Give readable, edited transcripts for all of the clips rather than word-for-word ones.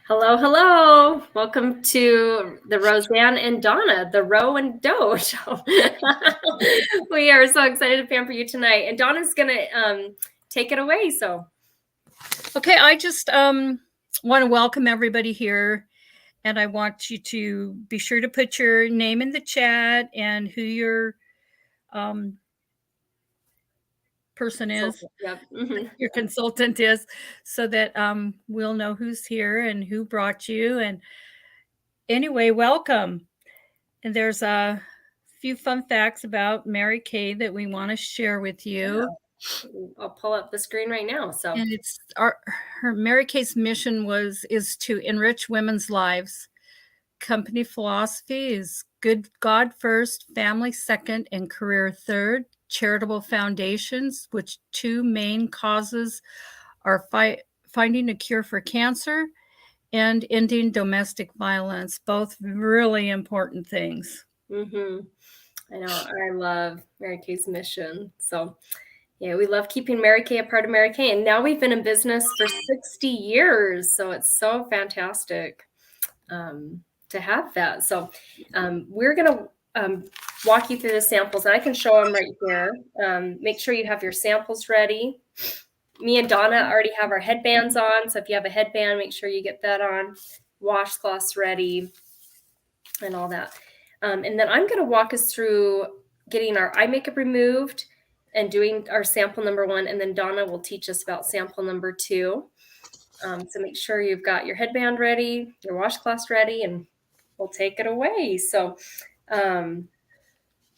Hello, hello. Welcome to the Roseanne and Donna, the Roe and Doe show. We are so excited to pamper you tonight. And Donna's going to take it away. Okay, I just want to welcome everybody here. And I want you to be sure to put your name in the chat and who your person is, Yep. Mm-hmm. your consultant is, so that we'll know who's here and who brought you. And anyway, welcome. And there's a few fun facts about Mary Kay that we want to share with you. Yeah. I'll pull up the screen right now. And it's her Mary Kay's mission is to enrich women's lives. Company philosophy is good God first, family second, and career third. Charitable foundations, which two main causes are finding a cure for cancer and ending domestic violence, both really important things. Mm-hmm. I know. I love Mary Kay's mission. So, yeah, we love keeping Mary Kay a part of Mary Kay. And now we've been in business for 60 years. So it's so fantastic to have that. So we're going to walk you through the samples. And I can show them right here. Make sure you have your samples ready. Me and Donna already have our headbands on. So if you have a headband, make sure you get that on. Washcloths ready and all that. And then I'm going to walk us through getting our eye makeup removed and doing our sample number 1. And then Donna will teach us about sample number 2. So make sure you've got your headband ready, your washcloths ready, and we'll take it away. So,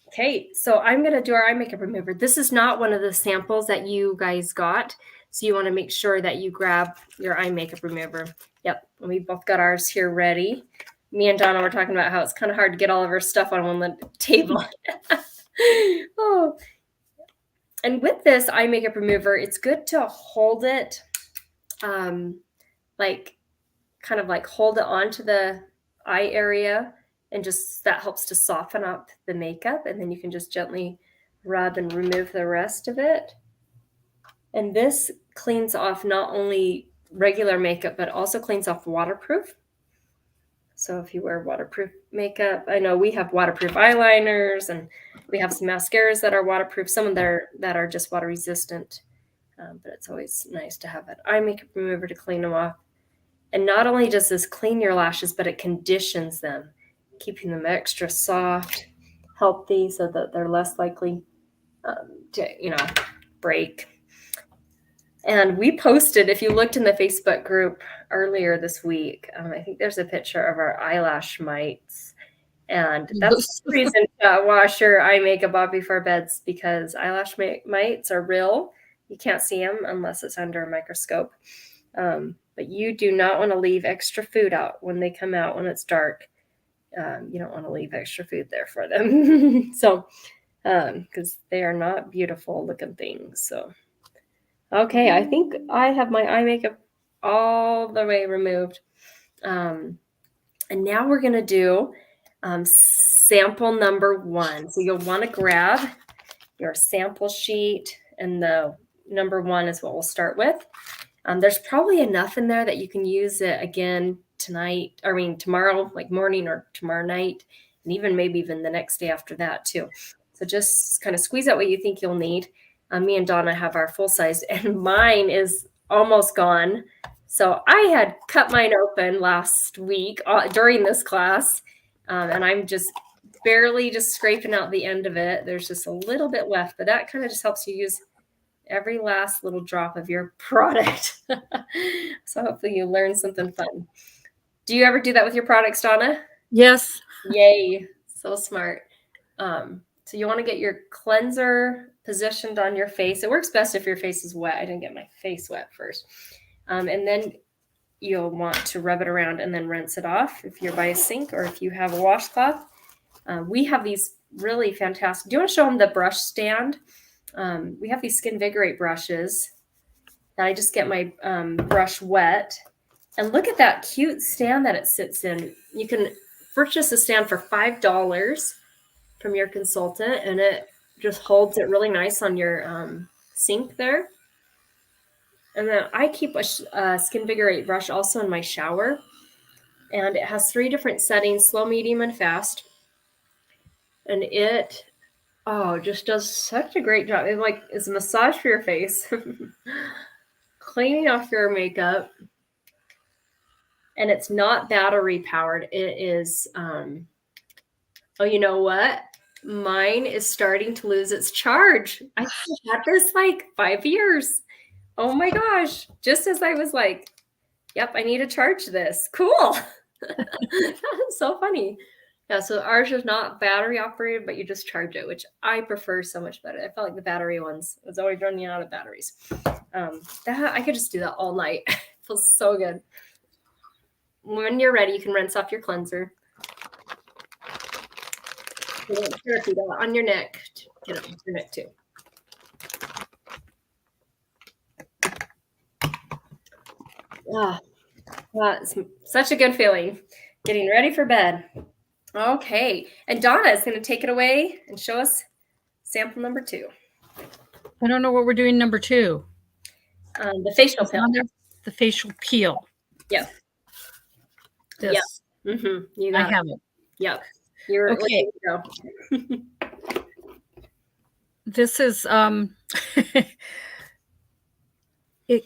okay, so I'm going to do our eye makeup remover. This is not one of the samples that you guys got. So you want to make sure that you grab your eye makeup remover. Yep, we both got ours here ready. Me and Donna were talking about how it's kind of hard to get all of our stuff on one table. Oh. And with this eye makeup remover, it's good to hold it, like kind of like hold it onto the eye area, and just that helps to soften up the makeup. And then you can just gently rub and remove the rest of it. And this cleans off not only regular makeup, but also cleans off waterproof. So if you wear waterproof makeup, I know we have waterproof eyeliners, and we have some mascaras that are waterproof, some that are just water resistant. But it's always nice to have an eye makeup remover to clean them off. And not only does this clean your lashes, but it conditions them, keeping them extra soft, healthy, so that they're less likely to, break. And we posted, if you looked in the Facebook group earlier this week, I think there's a picture of our eyelash mites. And that's the reason to wash your eye makeup off before beds, because eyelash mites are real. You can't see them unless it's under a microscope. But you do not want to leave extra food out when they come out when it's dark. You don't want to leave extra food there for them. So, because they are not beautiful looking things. So, okay, I think I have my eye makeup all the way removed. And now we're going to do sample number 1. So you'll want to grab your sample sheet, and the number 1 is what we'll start with. There's probably enough in there that you can use it again tomorrow, like morning, or tomorrow night, and maybe even the next day after that too. So just kind of squeeze out what you think you'll need. Me and Donna have our full size, and mine is almost gone. So I had cut mine open last week during this class, and I'm just barely just scraping out the end of it. There's just a little bit left, but that kind of just helps you use every last little drop of your product. So hopefully you learn something fun. Do you ever do that with your products, Donna? Yes. Yay. So smart. So you want to get your cleanser positioned on your face. It works best if your face is wet. I didn't get my face wet first. And then you'll want to rub it around and then rinse it off if you're by a sink, or if you have a washcloth. We have these really fantastic. Do you want to show them the brush stand? We have these Skinvigorate brushes that I just get my brush wet. And look at that cute stand that it sits in. You can purchase a stand for $5 from your consultant, and it just holds it really nice on your sink there. And then I keep a Skinvigorate brush also in my shower. And it has 3 different settings: slow, medium, and fast. And it, just does such a great job. It like is a massage for your face, cleaning off your makeup, and it's not battery powered. It is, oh, you know what? Mine is starting to lose its charge. I had this like 5 years. Oh my gosh. Just as I was like, yep, I need to charge this. Cool. That's so funny. Yeah, so ours is not battery operated, but you just charge it, which I prefer so much better. I felt like the battery ones was always running out of batteries. That I could just do that all night. It feels so good. When you're ready, you can rinse off your cleanser. On your neck. Get it on your neck too. It's such a good feeling. Getting ready for bed. Okay, and Donna is going to take it away and show us sample number 2. I don't know what we're doing number 2. The facial peel. The facial peel. Yep. This. Yep. Mm-hmm. You I got have it. Yep. You're okay. This is it.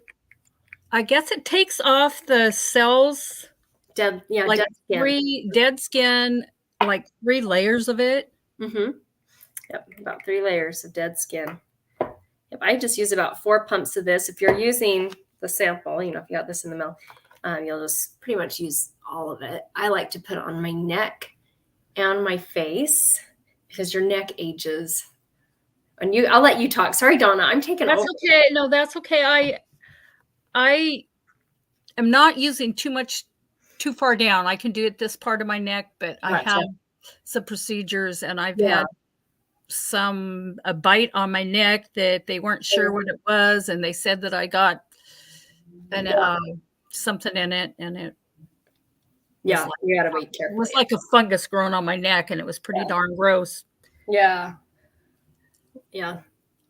I guess it takes off the cells. Dead skin. 3 dead skin, like 3 layers of it. Mm-hmm. Yep, about 3 layers of dead skin. Yep, I just use about 4 pumps of this. If you're using the sample, if you got this in the mail, you'll just pretty much use all of it. I like to put it on my neck and my face because your neck ages. And I'll let you talk. Sorry, Donna, I'm taking over. That's okay. No, that's okay. I am not using too far down. I can do it this part of my neck, but I have some procedures, and I've had a bite on my neck that they weren't sure what it was, and they said that I got something in it, and it you gotta be careful. It was like a fungus growing on my neck, and it was pretty darn gross. Yeah.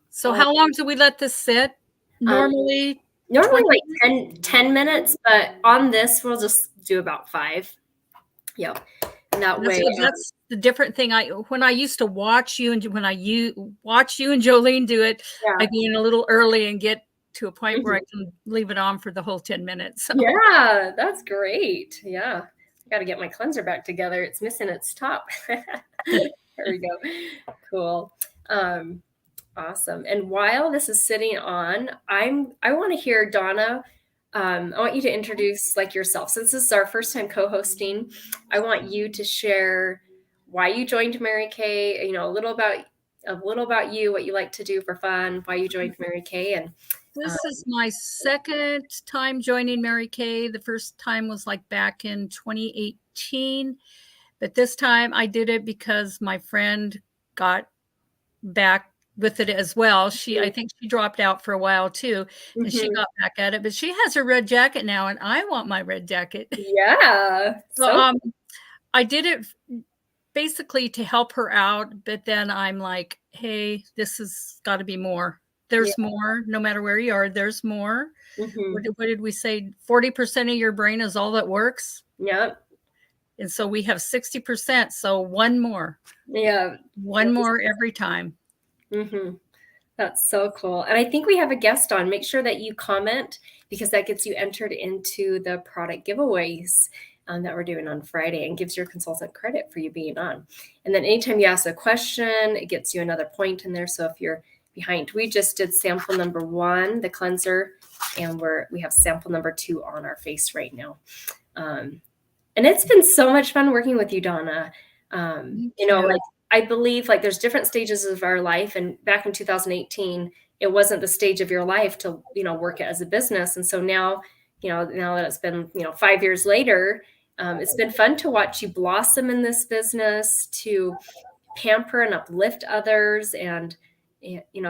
So how long do we let this sit? Normally like 10 minutes, but on this we'll just do about 5. Yep. And that's the different thing. When I used to watch you, and when I watch you and Jolene do it, I go in a little early and get to a point where I can leave it on for the whole 10 minutes. So. Yeah, that's great. Yeah. I got to get my cleanser back together. It's missing its top. There we go. Cool. Awesome. And while this is sitting on, I want to hear, Donna, I want you to introduce yourself. Since this is our first time co-hosting, I want you to share why you joined Mary Kay, a little about you, what you like to do for fun, why you joined Mary Kay. And this is my second time joining Mary Kay. The first time was back in 2018, but this time I did it because my friend got back with it as well. I think she dropped out for a while too, and she got back at it, but she has her red jacket now, and I want my red jacket. Yeah. So I did it basically to help her out, but then I'm like, hey, this has got to be more. There's more. No matter where you are, there's more. What did we say? 40% of your brain is all that works. Yep. And so we have 60%. So one more. Yeah. One more every time. That's so cool. And I think we have a guest on. Make sure that you comment, because that gets you entered into the product giveaways that we're doing on Friday, and gives your consultant credit for you being on. And then anytime you ask a question, it gets you another point in there. So if you're behind, we just did sample number 1, the cleanser, and we have sample number 2 on our face right now. And it's been so much fun working with you, Donna. I believe there's different stages of our life, and back in 2018, it wasn't the stage of your life to, work it as a business. And so now, now that it's been, 5 years later, it's been fun to watch you blossom in this business, to pamper and uplift others, and,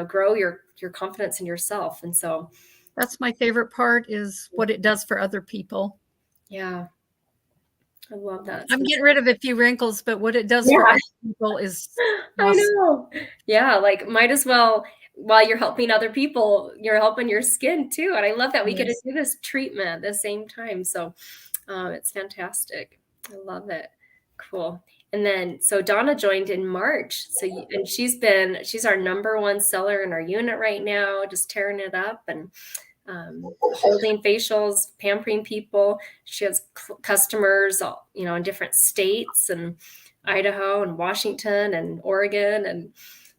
grow your confidence in yourself. And so that's my favorite part, is what it does for other people. Yeah. I love that. I'm getting rid of a few wrinkles, but what it does for other people is awesome. I know. Yeah, might as well, while you're helping other people, you're helping your skin too. And I love that we get to do this treatment at the same time. So It's fantastic. I love it. Cool. And then, so Donna joined in March. And she's our number one seller in our unit right now, just tearing it up and holding facials, pampering people. She has customers, in different states and Idaho and Washington and Oregon. And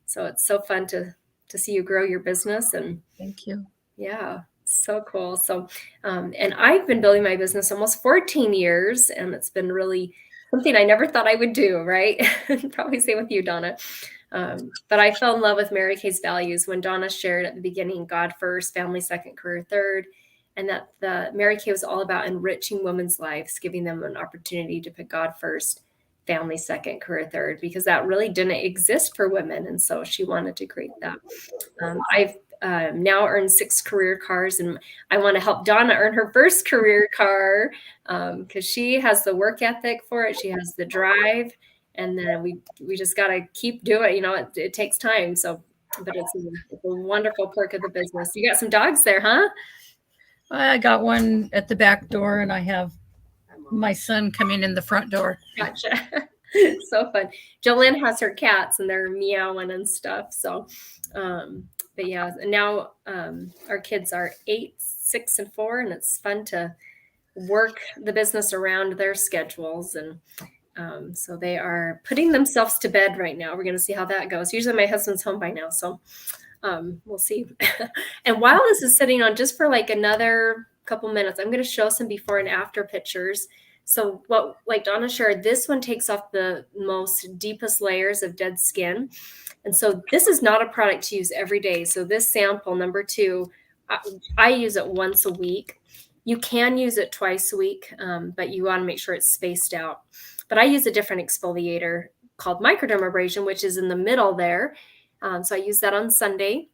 so it's so fun to see you grow your business. And Thank you. yeah, so cool. So, and I've been building my business almost 14 years, and it's been really something I never thought I would do, right? Probably same with you, Donna. But I fell in love with Mary Kay's values when Donna shared at the beginning, God first, family second, career third, and that the Mary Kay was all about enriching women's lives, giving them an opportunity to put God first, family second, career third, because that really didn't exist for women. And so she wanted to create that. I've now earned 6 career cars, and I want to help Donna earn her first career car because she has the work ethic for it. She has the drive, and then we just got to keep doing it. It takes time. So, but it's a wonderful perk of the business. You got some dogs there, huh? I got one at the back door, and I have my son coming in the front door. Gotcha. So fun. Jolynn has her cats, and they're meowing and stuff. So, but yeah, and now our kids are 8, 6, and 4, and it's fun to work the business around their schedules. And so they are putting themselves to bed right now. We're going to see how that goes. Usually my husband's home by now, so we'll see. And while this is sitting on just for like another couple minutes, I'm going to show some before and after pictures. So like Donna shared, this one takes off the most deepest layers of dead skin. And so this is not a product to use every day. So this sample, number 2, I use it once a week. You can use it twice a week, but you want to make sure it's spaced out. But I use a different exfoliator called microdermabrasion, which is in the middle there. So I use that on Sunday.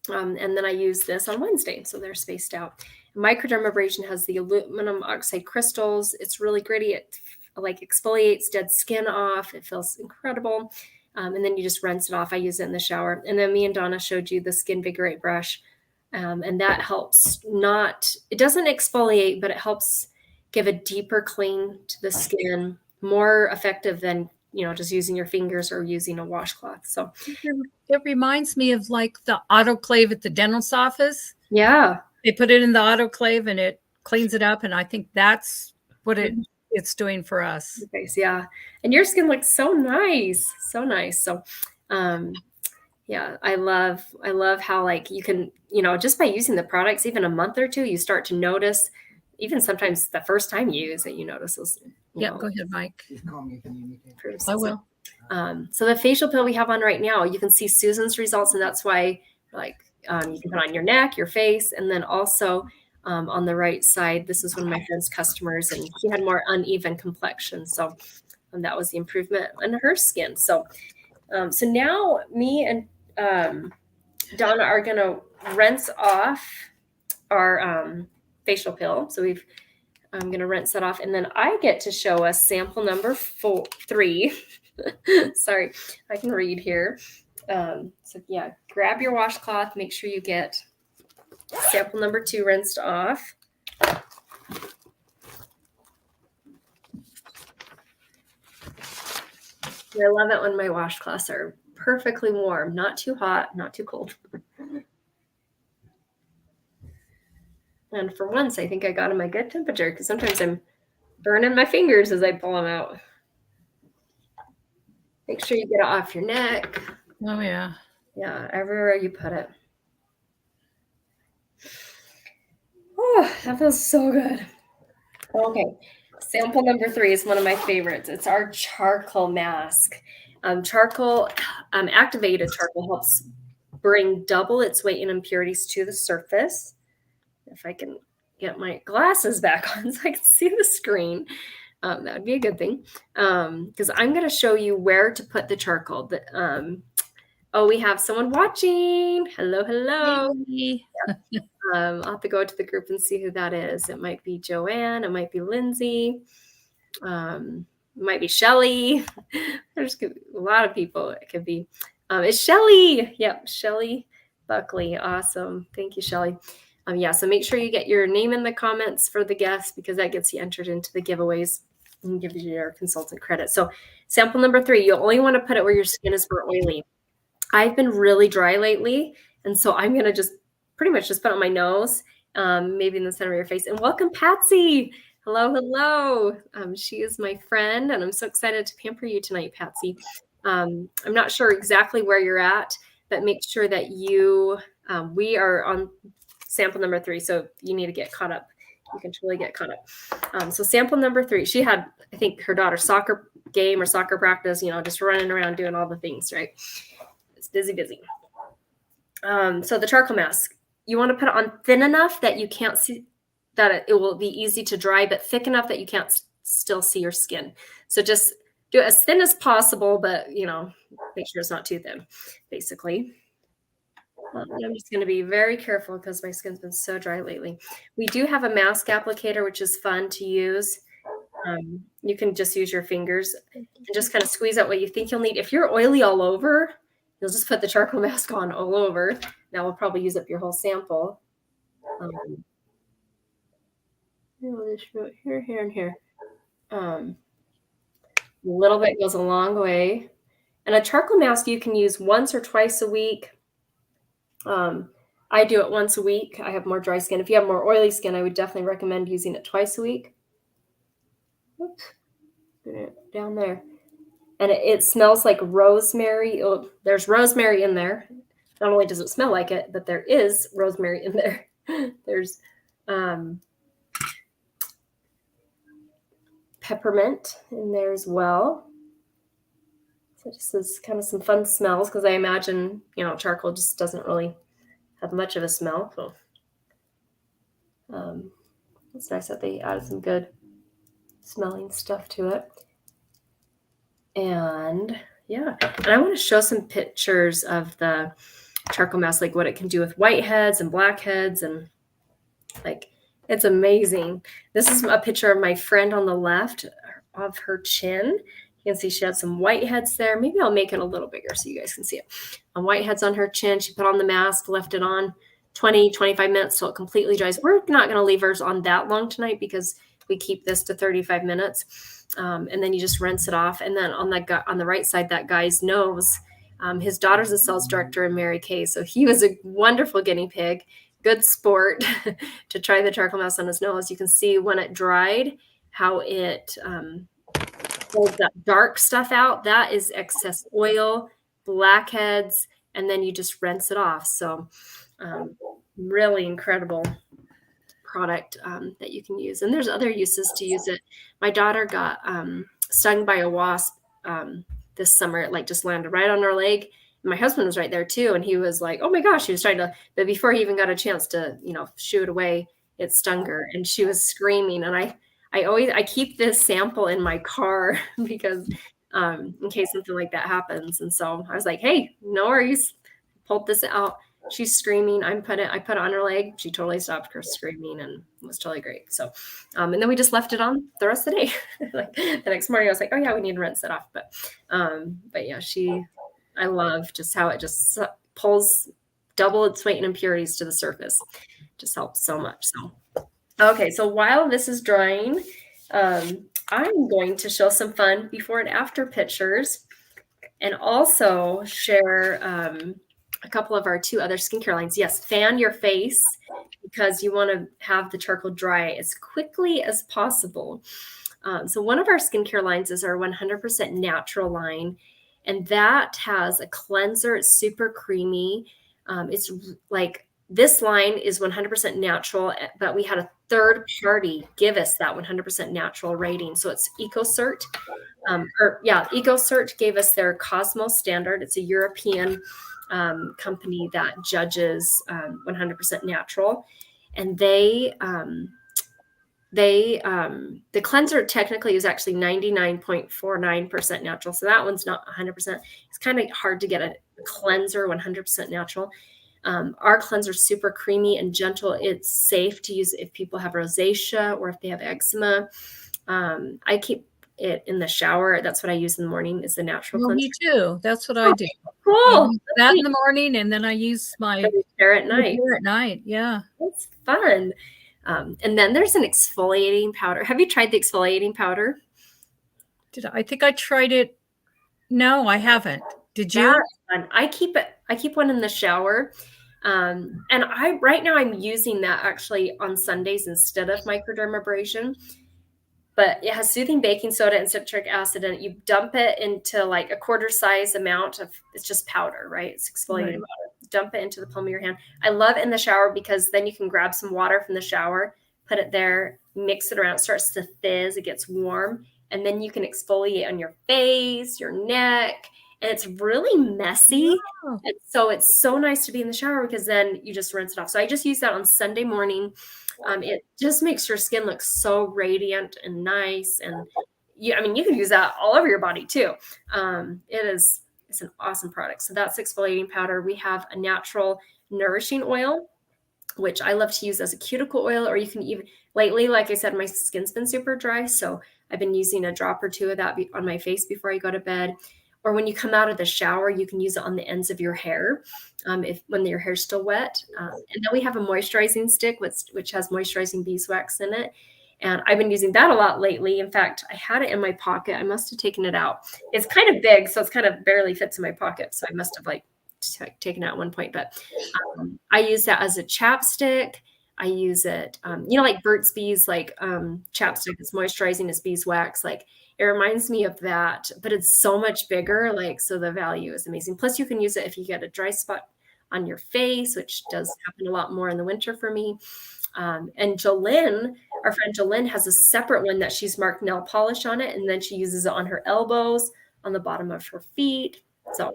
And then I use this on Wednesday. So they're spaced out. Microdermabrasion has the aluminum oxide crystals. It's really gritty. It like exfoliates dead skin off. It feels incredible. And then you just rinse it off. I use it in the shower. And then me and Donna showed you the Skin Vigorate brush. And that helps it doesn't exfoliate, but it helps give a deeper clean to the skin, more effective than, just using your fingers or using a washcloth. So it reminds me of like the autoclave at the dentist's office. Yeah. They put it in the autoclave and it cleans it up. And I think that's what it's doing for us. Yeah. And your skin looks so nice. So nice. So, yeah, I love how like you can, just by using the products, even a month or two, you start to notice, even sometimes the first time you use it, you notice those. Yeah, go ahead, Mike. I will. So the facial pill we have on right now, you can see Susan's results, and that's why like you can put on your neck, your face, and then also on the right side, this is one of my friend's customers, and she had more uneven complexion. So that was the improvement in her skin. So now me and Donna are going to rinse off our facial pill. So I'm going to rinse that off, and then I get to show us sample number 3. Sorry, I can read here. So yeah, grab your washcloth. Make sure you get sample number 2 rinsed off. I love it when my washcloths are perfectly warm, not too hot, not too cold. And for once, I think I got them a good temperature because sometimes I'm burning my fingers as I pull them out. Make sure you get it off your neck. Oh, yeah. Yeah, everywhere you put it. Oh, that feels so good. Okay, sample number 3 is one of my favorites. It's our charcoal mask. Activated charcoal helps bring double its weight in impurities to the surface. If I can get my glasses back on so I can see the screen, that would be a good thing. Because I'm going to show you where to put the charcoal. We have someone watching. Hello, hello. Hey. I'll have to go to the group and see who that is. It might be Joanne. It might be Lindsay. It might be Shelly. There's a lot of people. It could be. It's Shelly. Yep, Shelly Buckley. Awesome. Thank you, Shelly. Yeah, so make sure you get your name in the comments for the guests, because that gets you entered into the giveaways and gives you your consultant credit. So sample number 3, you only want to put it where your skin is more oily. I've been really dry lately, and so I'm going to just pretty much just put it on my nose, maybe in the center of your face. And welcome, Patsy. Hello, hello. She is my friend, and I'm so excited to pamper you tonight, Patsy. I'm not sure exactly where you're at, but make sure that we are on sample number 3, so you need to get caught up. You can totally get caught up. So sample number 3, she had, I think, her daughter's soccer game or soccer practice, just running around doing all the things, right? It's busy. So the charcoal mask, you want to put it on thin enough that you can't see, that it will be easy to dry, but thick enough that you can't still see your skin. So just do it as thin as possible, but make sure it's not too thin, basically. I'm just going to be very careful because my skin's been so dry lately. We do have a mask applicator, which is fun to use. You can just use your fingers and just kind of squeeze out what you think you'll need. If you're oily all over, you'll just put the charcoal mask on all over. Now we'll probably use up your whole sample. We'll just show it here, here, and here. A little bit goes a long way. And a charcoal mask you can use once or twice a week. I do it once a week. I have more dry skin. If you have more oily skin, I would definitely recommend using it twice a week. Oops. Put it down there. And it smells like rosemary. Oh, there's rosemary in there. Not only does it smell like it, but there is rosemary in there. There's peppermint in there as well. So this is kind of some fun smells, because I imagine, charcoal just doesn't really have much of a smell. So it's nice that they added some good smelling stuff to it. And yeah, and I want to show some pictures of the charcoal mask, like what it can do with whiteheads and blackheads, and it's amazing. This is a picture of my friend on the left of her chin. You can see she has some whiteheads there. Maybe I'll make it a little bigger so you guys can see it. Whiteheads on her chin. She put on the mask, left it on 20, 25 minutes till it completely dries. We're not going to leave hers on that long tonight because we keep this to 35 minutes. And then you just rinse it off. And then on the right side, that guy's nose, his daughter's a sales director in Mary Kay. So he was a wonderful guinea pig, good sport to try the charcoal mask on his nose. You can see when it dried how it pulls that dark stuff out. That is excess oil, blackheads, and then you just rinse it off. So really incredible product that you can use. And there's other uses to use it. My daughter got stung by a wasp this summer. It just landed right on her leg. And my husband was right there too. And he was like, oh my gosh, he was trying to, but before he even got a chance to, shoo it away, it stung her and she was screaming. And I keep this sample in my car because in case something like that happens. And so I was like, hey, no worries. Pulled this out. She's screaming. I put it on her leg. She totally stopped her screaming and it was totally great. So, and then we just left it on the rest of the day. The next morning I was like, oh yeah, we need to rinse it off. But yeah, I love just how it just pulls double its weight in impurities to the surface. Just helps so much. So, okay. So while this is drying, I'm going to show some fun before and after pictures and also share, a couple of our 2 other skincare lines. Yes, fan your face because you want to have the charcoal dry as quickly as possible. So one of our skincare lines is our 100% natural line, and that has a cleanser. It's super creamy. It's like this line is 100% natural, but we had a third party give us that 100% natural rating. So it's EcoCert. EcoCert gave us their Cosmos standard. It's a European company that judges 100% natural, and the cleanser technically is actually 99.49% natural. So that one's not 100%. It's kind of hard to get a cleanser 100% natural. Our cleanser is super creamy and gentle. It's safe to use if people have rosacea or if they have eczema. it in the shower. That's what I use in the morning, is the natural Well, cleanser. me too. That's what I Oh, do. I cool. use that in the morning, and then I use my Share at night. hair at night. Yeah. That's fun. And then there's an exfoliating powder. Have you tried the exfoliating powder? I think I tried it. No, I haven't. Did That's you? fun. I keep one in the shower. And right now I'm using that actually on Sundays instead of microdermabrasion. But it has soothing baking soda and citric acid in it. You dump it into like a quarter size amount of, it's just powder, right? It's exfoliating Right. powder. Dump it into the palm of your hand. I love it in the shower because then you can grab some water from the shower, put it there, mix it around. It starts to fizz. It gets warm. And then you can exfoliate on your face, your neck. And it's really messy. Wow. And so it's so nice to be in the shower because then you just rinse it off. So I just use that on Sunday morning. It just makes your skin look so radiant and nice. And you can use that all over your body too. It's an awesome product. So that's exfoliating powder. We have a natural nourishing oil, which I love to use as a cuticle oil, or you can even, lately, like I said, my skin's been super dry. So I've been using a drop or two of that on my face before I go to bed. Or when you come out of the shower, you can use it on the ends of your hair when your hair's still wet. And then we have a moisturizing stick, which has moisturizing beeswax in it. And I've been using that a lot lately. In fact, I had it in my pocket. I must have taken it out. It's kind of big, so it's kind of barely fits in my pocket. So I must have taken it out at one point. But I use that as a chapstick. I use it, like Burt's Bees, chapstick is moisturizing as beeswax. Like it reminds me of that, but it's so much bigger. So the value is amazing. Plus you can use it if you get a dry spot on your face, which does happen a lot more in the winter for me. And Jolynn, our friend Jolynn, has a separate one that she's marked nail polish on it. And then she uses it on her elbows, on the bottom of her feet. So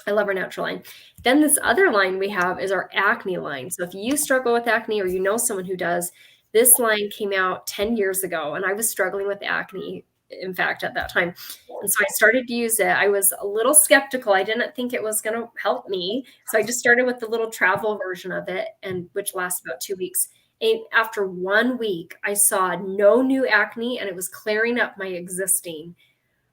I love our natural line. Then this other line we have is our acne line. So if you struggle with acne or you know someone who does, this line came out 10 years ago and I was struggling with acne, in fact, at that time. And so I started to use it. I was a little skeptical. I didn't think it was going to help me. So I just started with the little travel version of it, which lasts about 2 weeks. And after 1 week, I saw no new acne and it was clearing up my existing.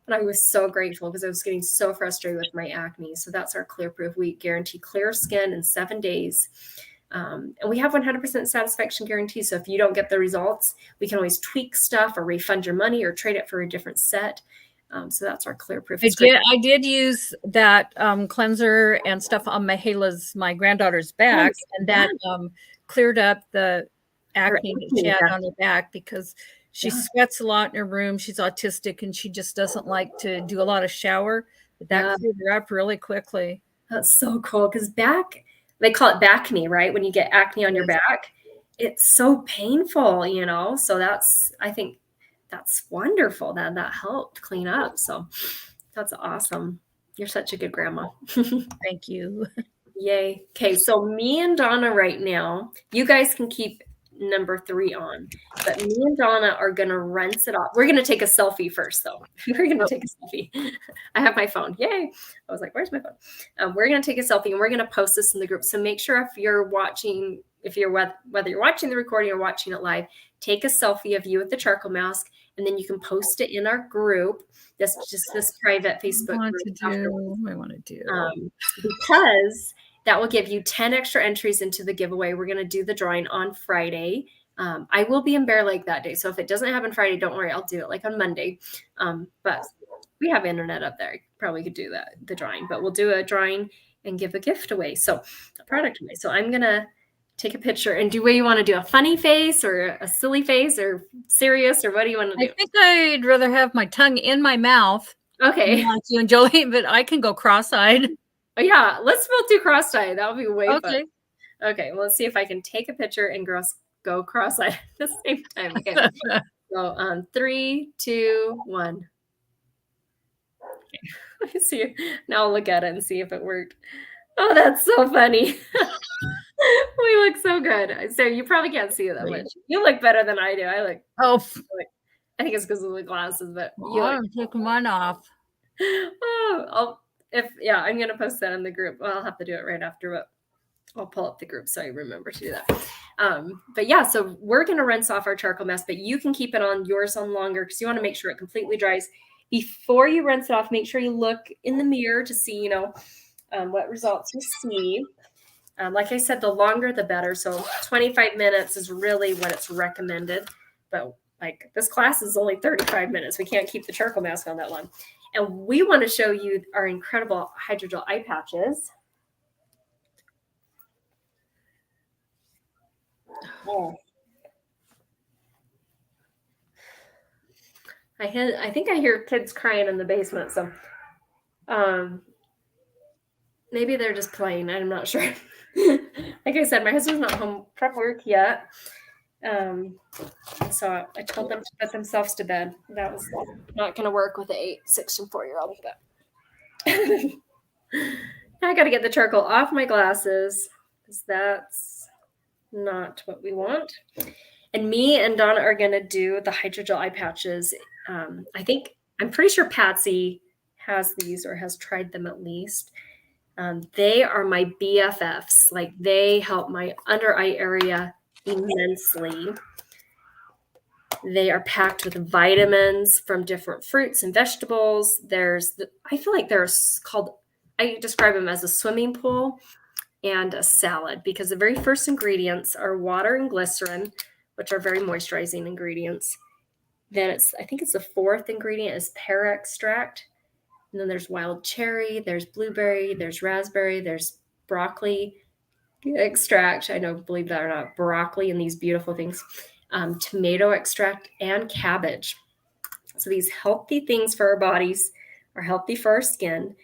And I was so grateful because I was getting so frustrated with my acne. So that's our Clear Proof. We guarantee clear skin in 7 days. And we have 100% satisfaction guarantee. So if you don't get the results, we can always tweak stuff or refund your money or trade it for a different set. So that's our Clear Proof. I did use that cleanser and stuff on my granddaughter's back, and that cleared up the acne that she had on her back because she sweats a lot in her room. She's autistic and she just doesn't like to do a lot of shower. But that cleared her up really quickly. That's so cool because they call it backne, right? When you get acne on your back, it's so painful, So I think that's wonderful that helped clean up. So that's awesome. You're such a good grandma. Thank you. Yay. Okay, so me and Donna right now, you guys can keep number 3 on, but me and Donna are going to rinse it off. We're going to take a selfie first, though. We're going to take a selfie. I have my phone. Yay. I was like, where's my phone? We're going to take a selfie and we're going to post this in the group. So make sure whether you're watching the recording or watching it live, take a selfie of you with the charcoal mask, and then you can post it in our group. This private Facebook group. I want to do. Because that will give you 10 extra entries into the giveaway. We're going to do the drawing on Friday. I will be in Bear Lake that day. So if it doesn't happen Friday, don't worry. I'll do it on Monday. But we have internet up there. I probably could do the drawing. But we'll do a drawing and give a gift away. So a product away. So I'm going to take a picture and do what you want to do. A funny face or a silly face or serious, or what do you want to do? I think I'd rather have my tongue in my mouth. Okay. You and Jolie, but I can go cross-eyed. Oh, yeah, let's both do cross-eyed. That'll be way fun. Okay, well, let's see if I can take a picture and go cross-eyed at the same time. Okay. So 3, 2, 1. Okay. Let me see. Now I'll look at it and see if it worked. Oh, that's so funny. We look so good. So you probably can't see it that much. You look better than I do. I think it's because of the glasses, but I'm taking mine off. Oh, I'm gonna post that in the group. Well, I'll have to do it right after, but I'll pull up the group so I remember to do that. But yeah, so we're going to rinse off our charcoal mask, but you can keep it on yours on longer because you want to make sure it completely dries. Before you rinse it off, make sure you look in the mirror to see, what results you see. Like I said, the longer the better. So 25 minutes is really what it's recommended. But like this class is only 35 minutes. We can't keep the charcoal mask on that long. And we want to show you our incredible hydrogel eye patches. Oh. I think I hear kids crying in the basement. So maybe they're just playing. I'm not sure. Like I said, my husband's not home from work yet. So I told them to put themselves to bed. That was not going to work with an 8, 6, and 4-year-old. But I got to get the charcoal off my glasses because that's not what we want. And me and Donna are going to do the hydrogel eye patches. I'm pretty sure Patsy has these or has tried them at least. They are my BFFs. Like they help my under eye area immensely. They are packed with vitamins from different fruits and vegetables. I feel like I describe them as a swimming pool and a salad because the very first ingredients are water and glycerin, which are very moisturizing ingredients. Then I think the fourth ingredient is pear extract. And then there's wild cherry, there's blueberry, there's raspberry, there's broccoli extract. Believe that or not, broccoli and these beautiful things, tomato extract, and cabbage. So these healthy things for our bodies are healthy for our skin.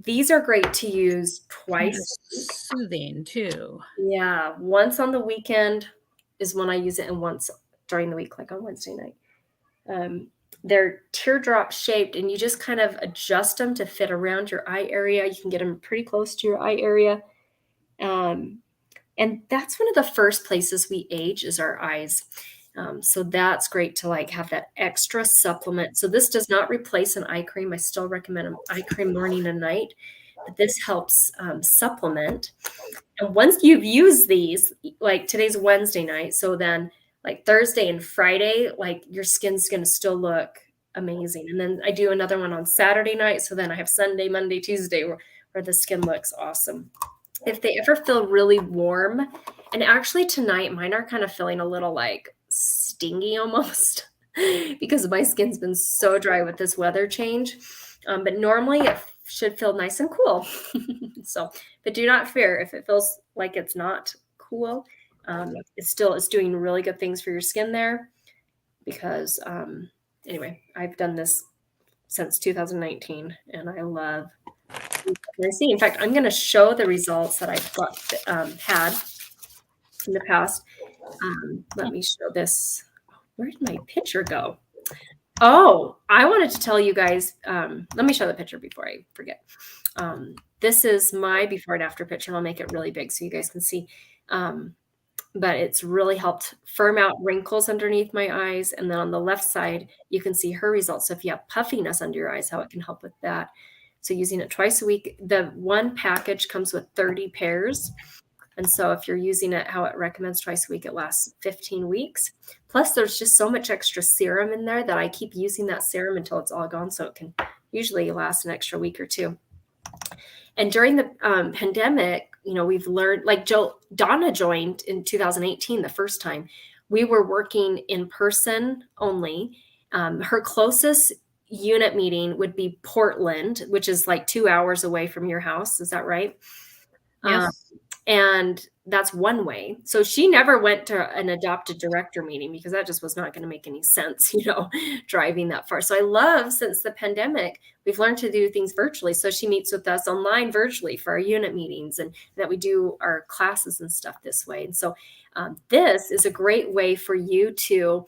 These are great to use twice. Soothing too. Yeah. Once on the weekend is when I use it, and once during the week, like on Wednesday night. They're teardrop shaped, and you just kind of adjust them to fit around your eye area. You can get them pretty close to your eye area. And that's one of the first places we age is our eyes. So that's great to like have that extra supplement. So this does not replace an eye cream. I still recommend an eye cream morning and night, but this helps supplement. And once you've used these, like today's Wednesday night, so then like Thursday and Friday, like your skin's going to still look amazing. And then I do another one on Saturday night. So then I have Sunday, Monday, Tuesday where the skin looks awesome. If they ever feel really warm, and actually tonight mine are kind of feeling a little like stingy almost because my skin's been so dry with this weather change. But normally it should feel nice and cool. But do not fear if it feels like it's not cool. It's doing really good things for your skin there because anyway, I've done this since 2019 and I love what I see. In fact, I'm going to show the results that I've had in the past. Let me show this. Where did my picture go? Oh, I wanted to tell you guys, let me show the picture before I forget. This is my before and after picture, and I'll make it really big so you guys can see. But it's really helped firm out wrinkles underneath my eyes. And then on the left side, you can see her results. So if you have puffiness under your eyes, how it can help with that. So using it twice a week, the one package comes with 30 pairs. And so if you're using it how it recommends twice a week, it lasts 15 weeks. Plus there's just so much extra serum in there that I keep using that serum until it's all gone. So it can usually last an extra week or two. And during the pandemic, we've learned, like Donna joined in 2018, the first time. We were working in person only. Her closest unit meeting would be Portland, which is like 2 hours away from your house. Is that right? Yes. And that's one way. So she never went to an adopted director meeting because that just was not going to make any sense, driving that far. So I love, since the pandemic, we've learned to do things virtually. So she meets with us online virtually for our unit meetings, and that we do our classes and stuff this way. And so this is a great way for you to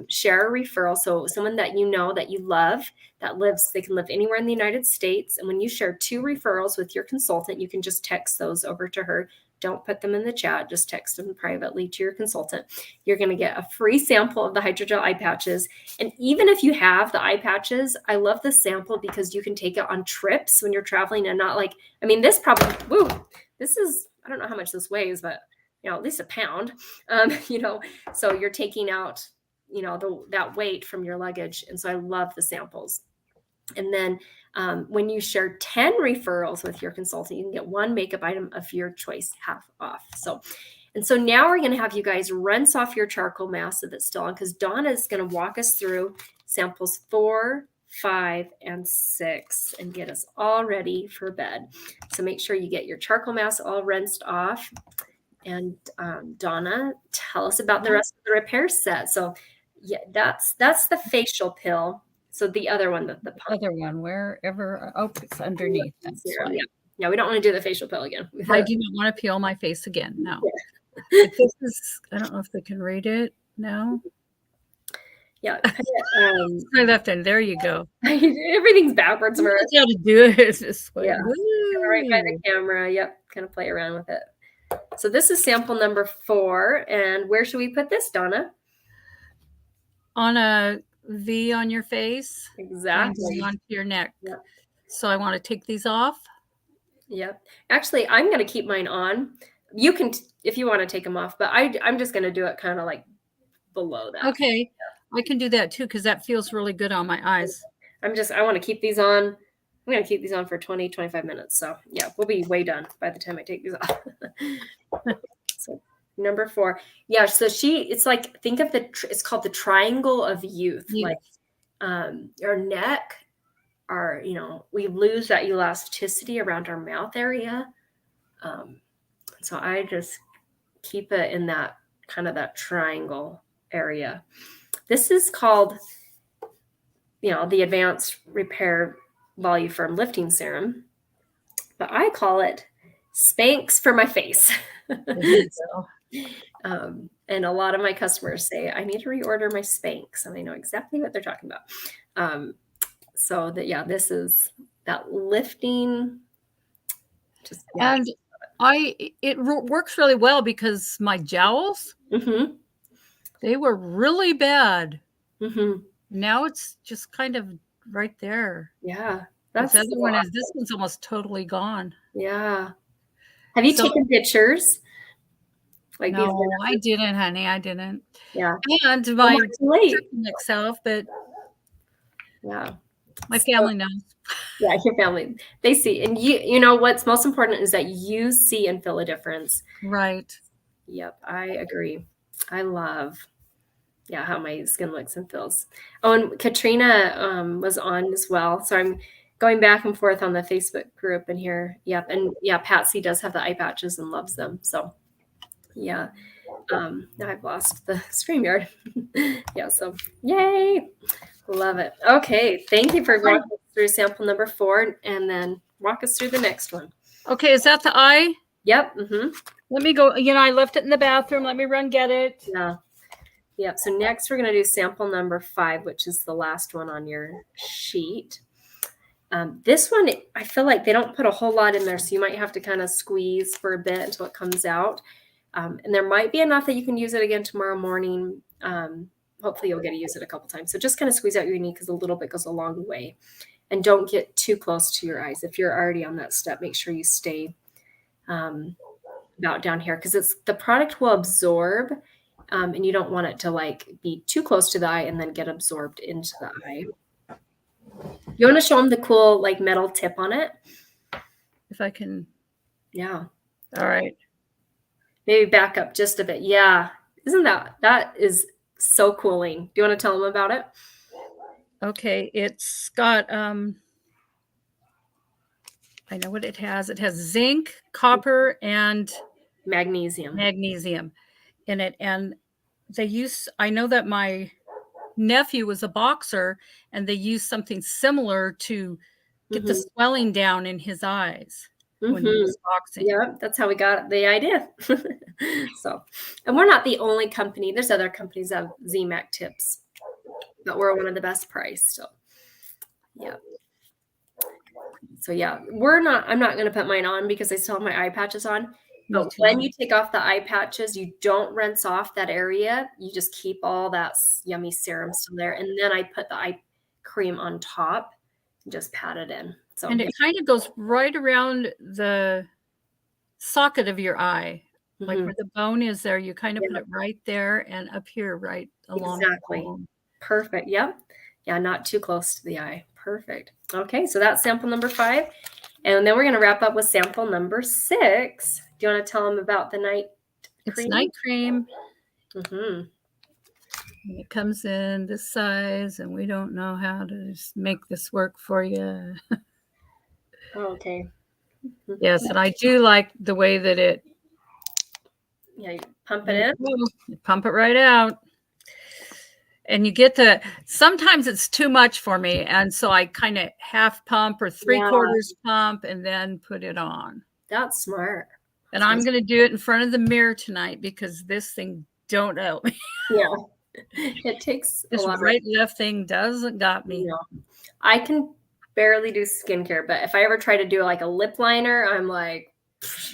share a referral. So someone that that you love, they can live anywhere in the United States. And when you share 2 referrals with your consultant, you can just text those over to her. Don't put them in the chat. Just text them privately to your consultant. You're going to get a free sample of the hydrogel eye patches. And even if you have the eye patches, I love the sample because you can take it on trips when you're traveling and not like, this I don't know how much this weighs, but at least a pound. So you're taking out, that weight from your luggage. And so I love the samples. And then when you share 10 referrals with your consultant, you can get one makeup item of your choice half off. So now we're going to have you guys rinse off your charcoal mask that's still on, because Donna is going to walk us through samples 4, 5, and 6 and get us all ready for bed. So make sure you get your charcoal mask all rinsed off. And Donna, tell us about the rest of the repair set. So yeah, that's the facial pill. So the other one, the pump. Other one, wherever. Oh, it's underneath. That's why. Yeah, we don't want to do the facial pill again. I do not want to peel my face again. No. But this is, I don't know if they can read it now. Yeah. My left hand. There you go. Everything's backwards for us. How to do it this way. Yeah. Right by the camera. Yep. Kind of play around with it. So this is sample number 4. And where should we put this, Donna? On a V on your face. Exactly. Onto your neck. Yep. So I want to take these off. Yep. Actually, I'm going to keep mine on. You can, if you want to take them off, but I'm just going to do it kind of like below that. Okay. I can do that too, because that feels really good on my eyes. I want to keep these on. I'm going to keep these on for 20, 25 minutes. So yeah, we'll be way done by the time I take these off. So number 4. Yeah. So it's like, think of it's called the triangle of youth. Yes. Like our neck, we lose that elasticity around our mouth area. So I just keep it in that kind of that triangle area. This is called, the Advanced Repair Voluform Lifting Serum, but I call it Spanx for my face. And a lot of my customers say, I need to reorder my Spanx, and I know exactly what they're talking about. So this is that lifting. And it works really well, because my jowls, they were really bad. Now it's just kind of right there. Yeah. This one's almost totally gone. Yeah. Have you taken pictures? Like no, I didn't, honey. I didn't. Yeah. And my myself, but yeah, my family knows. Yeah, your family, they see. And you know what's most important is that you see and feel a difference. Right. Yep, I agree. I love how my skin looks and feels. Oh, and Katrina was on as well. So I'm going back and forth on the Facebook group and here. Yep. And Patsy does have the eye patches and loves them. So yeah. Now I've lost the StreamYard. So yay. Love it. Okay. Thank you for walking us through sample number 4, and then walk us through the next one. Okay. Is that the eye? Yep. Let me go. I left it in the bathroom. Let me run get it. Yeah. Yep. So next we're going to do sample number 5, which is the last one on your sheet. This one, I feel like they don't put a whole lot in there, so you might have to kind of squeeze for a bit until it comes out. And there might be enough that you can use it again tomorrow morning. Hopefully you'll get to use it a couple times. So just kind of squeeze out your knee, because a little bit goes a long way. And don't get too close to your eyes. If you're already on that step, make sure you stay about down here, because the product will absorb, and you don't want it to be too close to the eye and then get absorbed into the eye. You want to show them the cool metal tip on it? If I can. Yeah. All right. Maybe back up just a bit. Yeah. Isn't that is so cooling. Do you want to tell them about it? Okay. It's got, I know what it has. It has zinc, copper, and magnesium in it. And I know that my nephew was a boxer, and they used something similar to get the swelling down in his eyes when he was boxing. Yeah, that's how we got the idea. So, and we're not the only company. There's other companies that have ZMAC tips, but we're one of the best priced. So, yeah. So yeah, I'm not going to put mine on because I still have my eye patches on. But when you take off the eye patches, you don't rinse off that area. You just keep all that yummy serum still there. And then I put the eye cream on top and just pat it in. So, and it kind of goes right around the socket of your eye, like Mhm. where the bone is there, you kind of put Yeah, it right there and up here, right along the exactly. bone. Perfect. Yep. Yeah, not too close to the eye. Perfect. Okay, so that's sample number 5. And then we're going to wrap up with sample number 6. Do you want to tell them about the night It's cream? night cream, Mhm. and it comes in this size, and we don't know how to just make this work for you. Okay. Mhm. Yes, and I do like the way that it Yeah, you pump it there in. you go. You pump it right out. And you get the sometimes it's too much for me, and so I kinda half pump or Yeah, 3/4 pump and then put it on. that's smart. And That's I'm gonna do it in front of the mirror tonight because this thing don't help me. yeah. It takes a This lot of right left thing doesn't got me. I can barely do skincare, but if I ever try to do like a lip liner, I'm like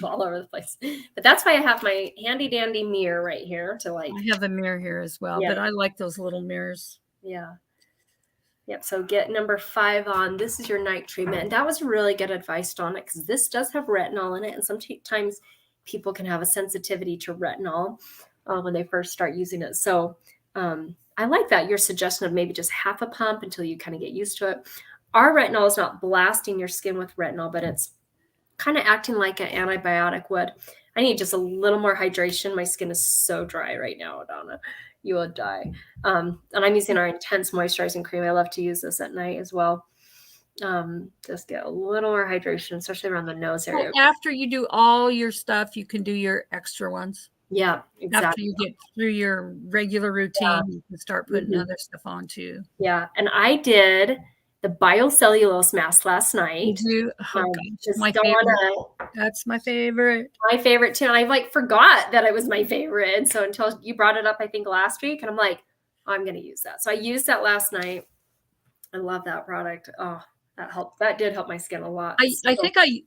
all over the place. But that's why I have my handy dandy mirror right here to like, I have a mirror here as well, yeah, but I like those little mirrors. yeah. Yep. So get number 5 on. This is your night treatment. And that was really good advice, Donna, because this does have retinol in it. And sometimes people can have a sensitivity to retinol when they first start using it. So I like that. Your suggestion of maybe just half a pump until you kind of get used to it. Our retinol is not blasting your skin with retinol, but it's kind of acting like an antibiotic would. I need just a little more hydration. My skin is so dry right now, Donna. You will die. And I'm using our intense moisturizing cream. I love to use this at night as well. Just get a little more hydration, especially around the nose So area. after you do all your stuff, you can do your extra ones. Yeah, After exactly. you get through your regular routine, you can start putting Mhm. other stuff on too. Yeah. And I did the biocellulose mask last Did night. you? Oh gosh, Because my favorite. Donna, That's my favorite. my favorite too. And I like forgot that it was my favorite. And so until you brought it up, I think last week, and I'm like, oh, I'm going to use that. So I used that last night. I love that product. Oh, that helped. That did help my skin a lot. I So think I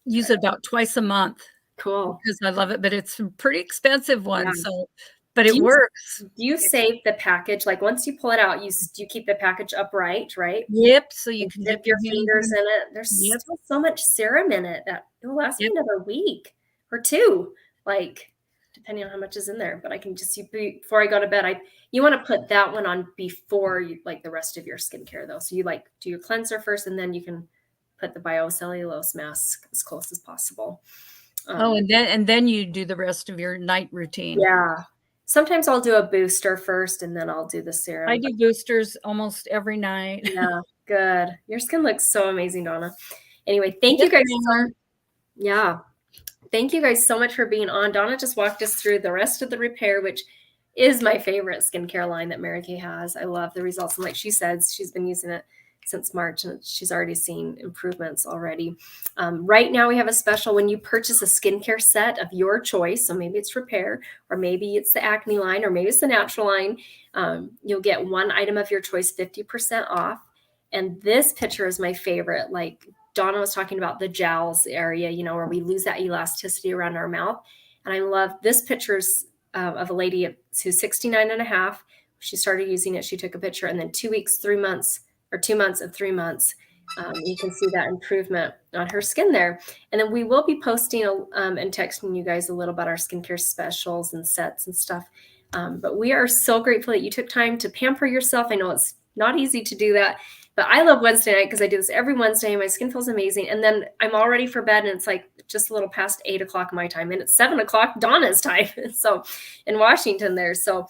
use it about twice a month cool. because I love it, but it's a pretty expensive Yeah. one, so but Do it you works. do you It's save the package? Like once you pull it out, do you keep the package upright, right? yep, so you And can dip dip your your hands fingers in. in it. There's Yep, still so much serum in it that it'll last me yep, another week or 2, like, depending on how much is in there, but I can just before I go to bed, you wanna put that one on before you like, the rest of your skincare, though. So you, like, do your cleanser first, and then you can put the biocellulose mask as close as possible. oh, Um, and then you do the rest of your night routine. yeah. Sometimes I'll do a booster first, and then I'll do the I serum, but do boosters almost every night. yeah, good. Your skin looks so amazing, Donna. Anyway, thank you Yes, guys so ma'am. yeah. Thank you guys so much for being on. Donna just walked us through the rest of the repair, which is my favorite skincare line that Mary Kay has. I love the results. And like she says, she's been using it since March and she's already seen improvements already. Right now, we have a special when you purchase a skincare set of your choice. So maybe it's repair, or maybe it's the acne line, or maybe it's the natural line. You'll get one item of your choice 50% off. And this picture is my favorite. Like Donna was talking about the jowls area, where we lose that elasticity around our mouth. And I love this picture's of a lady who's 69 and a half. She started using it. She took a picture, and then 2 weeks, 3 months, or 2 months of 3 months, you can see that improvement on her skin there. And then we will be posting and texting you guys a little about our skincare specials and sets and stuff. But we are so grateful that you took time to pamper yourself. I know it's not easy to do that, but I love Wednesday night because I do this every Wednesday. My skin feels amazing. And then I'm all ready for bed, and it's like just a little past 8 o'clock my time. And it's 7 o'clock Donna's time. So in Washington there. So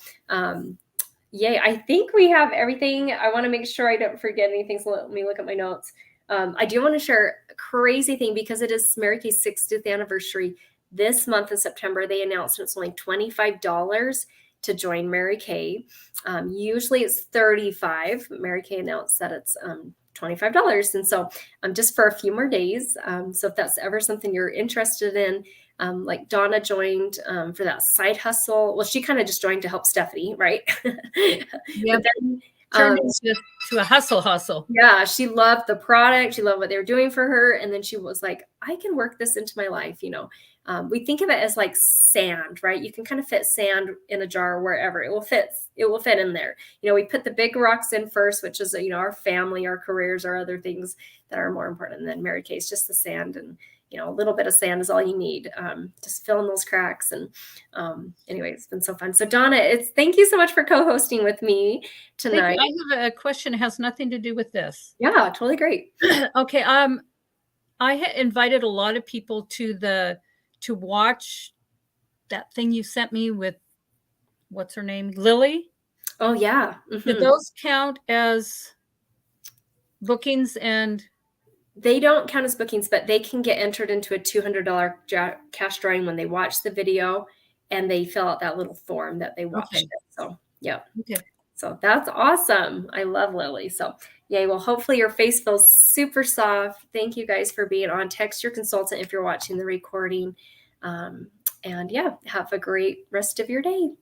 yay. I think we have everything. I want to make sure I don't forget anything. So let me look at my notes. I do want to share a crazy thing because it is Mary Kay's 60th anniversary. This month in September, they announced it's only $25 to join Mary Kay. Usually it's $35. Mary Kay announced that it's $25. And so just for a few more days. So if that's ever something you're interested in, like Donna joined for that side hustle. Well, she kind of just joined to help Stephanie, right? But Yep, then turned into a hustle. yeah, she loved the product. She loved what they were doing for her. And then she was like, I can work this into my life. We think of it as like sand, right? You can kind of fit sand in a jar wherever it will fit. It will fit in there. We put the big rocks in first, which is, our family, our careers, our other things that are more important. And then Mary Kay's just the sand. And, a little bit of sand is all you need. Just fill in those cracks. And anyway, it's been so fun. So Donna, thank you so much for co-hosting with me tonight. Thank you. I have a question. It has nothing to do with this. Yeah, totally great. Okay. I had invited a lot of people to watch that thing you sent me with, what's her name? Lily. Oh yeah. Did those count as bookings? And they don't count as bookings, but they can get entered into a $200 cash drawing when they watch the video and they fill out that little form that they watched it. So yeah. Okay. So that's awesome. I love Lily. So yay. Well, hopefully your face feels super soft. Thank you guys for being on. Text your consultant if you're watching the recording. And yeah, have a great rest of your day.